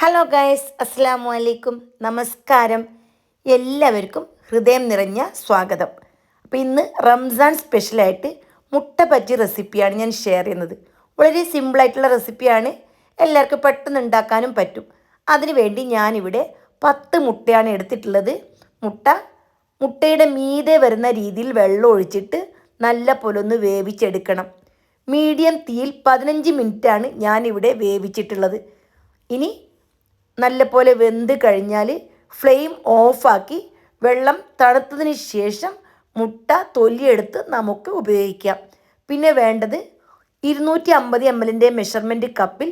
Hello guys, അസ്സലാമു അലൈക്കും, നമസ്കാരം. എല്ലാവർക്കും ഹൃദയം നിറഞ്ഞ സ്വാഗതം. അപ്പോൾ ഇന്ന് റംസാൻ സ്പെഷ്യലായിട്ട് മുട്ട ബജ്ജി റെസിപ്പിയാണ് ഞാൻ ഷെയർ ചെയ്യുന്നത്. വളരെ സിമ്പിളായിട്ടുള്ള റെസിപ്പിയാണ്, എല്ലാവർക്കും പെട്ടെന്ന് ഉണ്ടാക്കാനും പറ്റും. അതിനുവേണ്ടി ഞാനിവിടെ 10 മുട്ടയാണ് എടുത്തിട്ടുള്ളത്. മുട്ടയുടെ മീതെ വരുന്ന രീതിയിൽ വെള്ളം ഒഴിച്ചിട്ട് നല്ല പോലെ ഒന്ന് വേവിച്ചെടുക്കണം. മീഡിയം തീയിൽ 15 മിനിറ്റാണ് ഞാനിവിടെ വേവിച്ചിട്ടുള്ളത്. ഇനി നല്ലപോലെ വെന്ത് കഴിഞ്ഞാൽ ഫ്ലെയിം ഓഫാക്കി വെള്ളം തണുത്തതിന് ശേഷം മുട്ട തൊലിയെടുത്ത് നമുക്ക് ഉപയോഗിക്കാം. പിന്നെ വേണ്ടത് 250 ml മെഷർമെൻറ്റ് കപ്പിൽ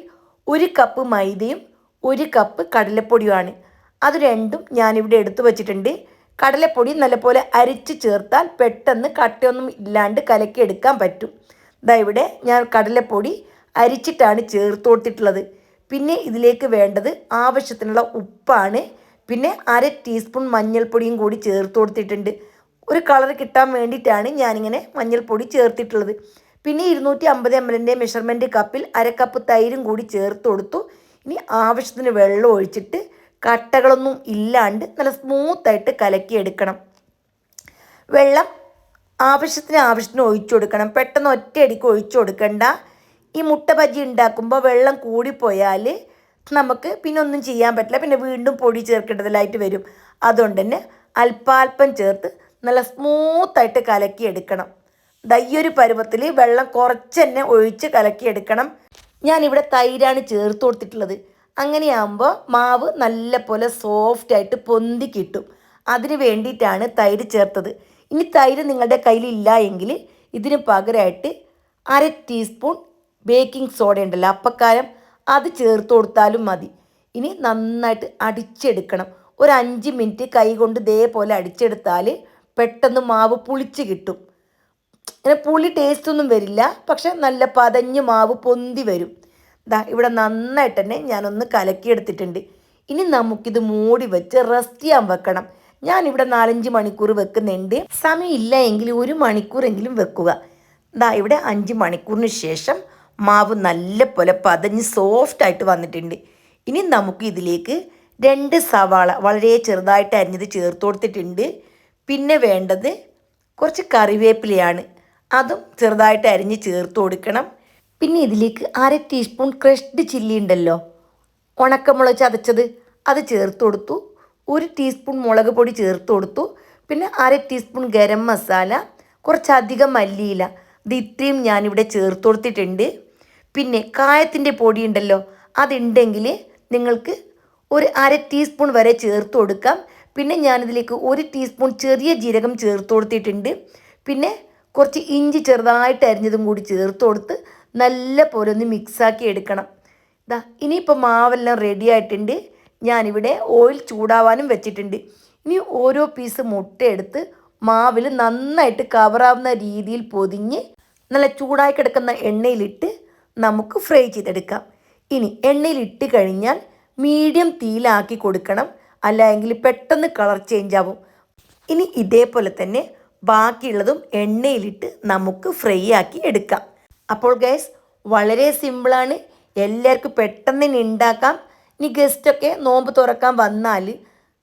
1 കപ്പ് മൈദയും 1 കപ്പ് കടലപ്പൊടിയുമാണ്. അത് രണ്ടും ഞാനിവിടെ എടുത്തു വച്ചിട്ടുണ്ട്. കടലപ്പൊടി നല്ലപോലെ അരിച്ച് ചേർത്താൽ പെട്ടെന്ന് കട്ടയൊന്നും ഇല്ലാണ്ട് കലക്കിയെടുക്കാൻ പറ്റും. ഇവിടെ ഞാൻ കടലപ്പൊടി അരിച്ചിട്ടാണ് ചേർത്ത് കൊടുത്തിട്ടുള്ളത്. പിന്നെ ഇതിലേക്ക് വേണ്ടത് ആവശ്യത്തിനുള്ള ഉപ്പാണ്. പിന്നെ 1/2 ടീസ്പൂൺ മഞ്ഞൾപ്പൊടിയും കൂടി ചേർത്ത് കൊടുത്തിട്ടുണ്ട്. ഒരു കളർ കിട്ടാൻ വേണ്ടിയിട്ടാണ് ഞാനിങ്ങനെ മഞ്ഞൾപ്പൊടി ചേർത്തിട്ടുള്ളത്. പിന്നെ 250 ml മെഷർമെൻറ്റ് കപ്പിൽ 1/2 കപ്പ് തൈരും കൂടി ചേർത്ത് കൊടുത്തു. ഇനി ആവശ്യത്തിന് വെള്ളം ഒഴിച്ചിട്ട് കട്ടകളൊന്നും ഇല്ലാണ്ട് നല്ല സ്മൂത്തായിട്ട് കലക്കിയെടുക്കണം. വെള്ളം ആവശ്യത്തിന് ഒഴിച്ചു കൊടുക്കണം. പെട്ടെന്ന് ഒറ്റയടിക്ക് ഒഴിച്ചു കൊടുക്കണ്ട. ഈ മുട്ട ബജ്ജി ഉണ്ടാക്കുമ്പോൾ വെള്ളം കൂടിപ്പോയാൽ നമുക്ക് പിന്നെ ഒന്നും ചെയ്യാൻ പറ്റില്ല. പിന്നെ വീണ്ടും പൊടി ചേർക്കേണ്ടതിലായിട്ട് വരും. അതുകൊണ്ട് തന്നെ അല്പാൽപ്പം ചേർത്ത് നല്ല സ്മൂത്തായിട്ട് കലക്കിയെടുക്കണം. ഈ ഒരു പരുവത്തിൽ വെള്ളം കുറച്ച് തന്നെ ഒഴിച്ച് കലക്കിയെടുക്കണം. ഞാനിവിടെ തൈരാണ് ചേർത്ത് കൊടുത്തിട്ടുള്ളത്. അങ്ങനെയാകുമ്പോൾ മാവ് നല്ല പോലെ സോഫ്റ്റായിട്ട് പൊന്തി കിട്ടും. അതിന് വേണ്ടിയിട്ടാണ് തൈര് ചേർത്തത്. ഇനി തൈര് നിങ്ങളുടെ കയ്യിലില്ല എങ്കിൽ ഇതിന് പകരമായിട്ട് 1/2 ടീസ്പൂൺ ബേക്കിംഗ് സോഡ ഉണ്ടല്ലോ, അപ്പക്കാരം, അത് ചേർത്ത് കൊടുത്താലും മതി. ഇനി നന്നായിട്ട് അടിച്ചെടുക്കണം. ഒരു 5 മിനിറ്റ് കൈ കൊണ്ട് ഇതേപോലെ അടിച്ചെടുത്താൽ പെട്ടെന്ന് മാവ് പുളിച്ച് കിട്ടും. ഇങ്ങനെ പുളി ടേസ്റ്റൊന്നും വരില്ല, പക്ഷെ നല്ല പതഞ്ഞ് മാവ് പൊന്തി വരും. ഇവിടെ നന്നായിട്ട് തന്നെ ഞാനൊന്ന് കലക്കിയെടുത്തിട്ടുണ്ട്. ഇനി നമുക്കിത് മൂടി വെച്ച് റെസ്റ്റ് ചെയ്യാൻ വെക്കണം. ഞാനിവിടെ 4-5 മണിക്കൂർ വെക്കുന്നുണ്ട്. സമയമില്ല എങ്കിൽ 1 മണിക്കൂറെങ്കിലും വെക്കുക. ഇവിടെ 5 മണിക്കൂറിന് ശേഷം മാവ് നല്ല പോലെ പതഞ്ഞ് സോഫ്റ്റായിട്ട് വന്നിട്ടുണ്ട്. ഇനി നമുക്ക് ഇതിലേക്ക് 2 സവാള വളരെ ചെറുതായിട്ട് അരിഞ്ഞത് ചേർത്ത് കൊടുത്തിട്ടുണ്ട്. പിന്നെ വേണ്ടത് കുറച്ച് കറിവേപ്പിലയാണ്, അതും ചെറുതായിട്ട് അരിഞ്ഞ് ചേർത്ത് കൊടുക്കണം. പിന്നെ ഇതിലേക്ക് 1/2 ടീസ്പൂൺ ക്രഷ്ഡ് ചില്ലി ഉണ്ടല്ലോ, ഉണക്കമുളക് ചതച്ചത്, അത് ചേർത്ത് കൊടുത്തു. 1 ടീസ്പൂൺ മുളക് പൊടി ചേർത്ത് കൊടുത്തു. പിന്നെ 1/2 ടീസ്പൂൺ ഗരം മസാല, കുറച്ചധികം മല്ലിയില, ഇത് ഇത്രയും ഞാനിവിടെ ചേർത്ത് കൊടുത്തിട്ടുണ്ട്. പിന്നെ കായത്തിൻ്റെ പൊടി ഉണ്ടല്ലോ, അതുണ്ടെങ്കിൽ നിങ്ങൾക്ക് ഒരു 1/2 ടീസ്പൂൺ വരെ ചേർത്ത് കൊടുക്കാം. പിന്നെ ഞാനിതിലേക്ക് 1 ടീസ്പൂൺ ചെറിയ ജീരകം ചേർത്ത് കൊടുത്തിട്ടുണ്ട്. പിന്നെ കുറച്ച് ഇഞ്ചി ചെറുതായിട്ട് അരിഞ്ഞതും കൂടി ചേർത്ത് കൊടുത്ത് നല്ല പോലെ ഒന്ന് മിക്സാക്കി എടുക്കണം. ഇനിയിപ്പോൾ മാവെല്ലാം റെഡി ആയിട്ടുണ്ട്. ഞാനിവിടെ ഓയിൽ ചൂടാവാനും വെച്ചിട്ടുണ്ട്. ഇനി ഓരോ പീസ് മുട്ട എടുത്ത് മാവിൽ നന്നായിട്ട് കവറാവുന്ന രീതിയിൽ പൊതിഞ്ഞ് നല്ല ചൂടായി കിടക്കുന്ന എണ്ണയിലിട്ട് നമുക്ക് ഫ്രൈ ചെയ്തെടുക്കാം. ഇനി എണ്ണയിലിട്ട് കഴിഞ്ഞാൽ മീഡിയം തീയിലാക്കി കൊടുക്കണം, അല്ലെങ്കിൽ പെട്ടെന്ന് കളർ ചേഞ്ച് ആവും. ഇനി ഇതേപോലെ തന്നെ ബാക്കിയുള്ളതും എണ്ണയിലിട്ട് നമുക്ക് ഫ്രൈ ആക്കി എടുക്കാം. അപ്പോൾ ഗൈസ്, വളരെ സിമ്പിളാണ്, എല്ലാവർക്കും പെട്ടെന്ന് തന്നെ ഉണ്ടാക്കാം. ഇനി ഗസ്റ്റൊക്കെ നോമ്പ് തുറക്കാൻ വന്നാൽ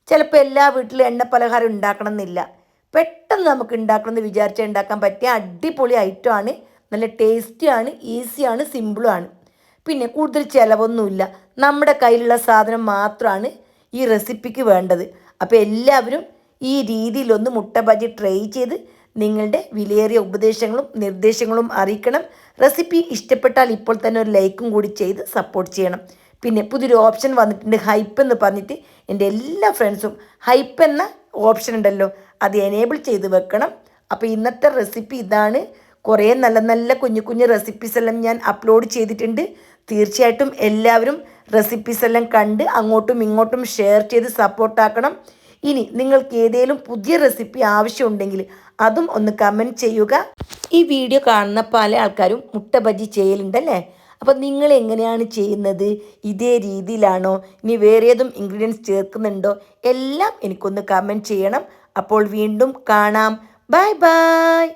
ചിലപ്പോൾ എല്ലാ വീട്ടിലും എണ്ണ പലഹാരം ഉണ്ടാക്കണം എന്നില്ല. പെട്ടെന്ന് നമുക്ക് ഉണ്ടാക്കണമെന്ന് വിചാരിച്ചാൽ ഉണ്ടാക്കാൻ പറ്റിയ അടിപൊളി ഐറ്റമാണ്. നല്ല ടേസ്റ്റിയാണ്, ഈസിയാണ്, സിമ്പിളുമാണ്. പിന്നെ കൂടുതൽ ചിലവൊന്നുമില്ല. നമ്മുടെ കയ്യിലുള്ള സാധനം മാത്രമാണ് ഈ റെസിപ്പിക്ക് വേണ്ടത്. അപ്പോൾ എല്ലാവരും ഈ രീതിയിലൊന്ന് മുട്ട ബജ്ജി ട്രൈ ചെയ്ത് നിങ്ങളുടെ വിലയേറിയ ഉപദേശങ്ങളും നിർദ്ദേശങ്ങളും അറിയിക്കണം. റെസിപ്പി ഇഷ്ടപ്പെട്ടാൽ ഇപ്പോൾ തന്നെ ഒരു ലൈക്കും കൂടി ചെയ്ത് സപ്പോർട്ട് ചെയ്യണം. പിന്നെ പുതിയൊരു ഓപ്ഷൻ വന്നിട്ടുണ്ട്, ഹൈപ്പ് എന്ന് പറഞ്ഞിട്ട്. എൻ്റെ എല്ലാ ഫ്രണ്ട്സും ഹൈപ്പ് എന്ന ഓപ്ഷൻ ഉണ്ടല്ലോ, അത് എനേബിൾ ചെയ്ത് വെക്കണം. അപ്പോൾ ഇന്നത്തെ റെസിപ്പി ഇതാണ്. കുറേ നല്ല നല്ല കുഞ്ഞു കുഞ്ഞു റെസിപ്പീസ് എല്ലാം ഞാൻ അപ്ലോഡ് ചെയ്തിട്ടുണ്ട്. തീർച്ചയായിട്ടും എല്ലാവരും റെസിപ്പീസ് എല്ലാം കണ്ട് അങ്ങോട്ടും ഇങ്ങോട്ടും ഷെയർ ചെയ്ത് സപ്പോർട്ടാക്കണം. ഇനി നിങ്ങൾക്ക് ഏതെങ്കിലും പുതിയ റെസിപ്പി ആവശ്യമുണ്ടെങ്കിൽ അതും ഒന്ന് കമൻറ്റ് ചെയ്യുക. ഈ വീഡിയോ കാണുന്ന പല ആൾക്കാരും മുട്ട ബജ്ജി ചെയ്യലുണ്ടല്ലേ? അപ്പോൾ നിങ്ങൾ എങ്ങനെയാണ് ചെയ്യുന്നത്? ഇതേ രീതിയിലാണോ? ഇനി വേറെ ഏതും ഇൻഗ്രീഡിയൻസ് ചേർക്കുന്നുണ്ടോ? എല്ലാം എനിക്കൊന്ന് കമൻറ്റ് ചെയ്യണം. അപ്പോൾ വീണ്ടും കാണാം. Bye bye.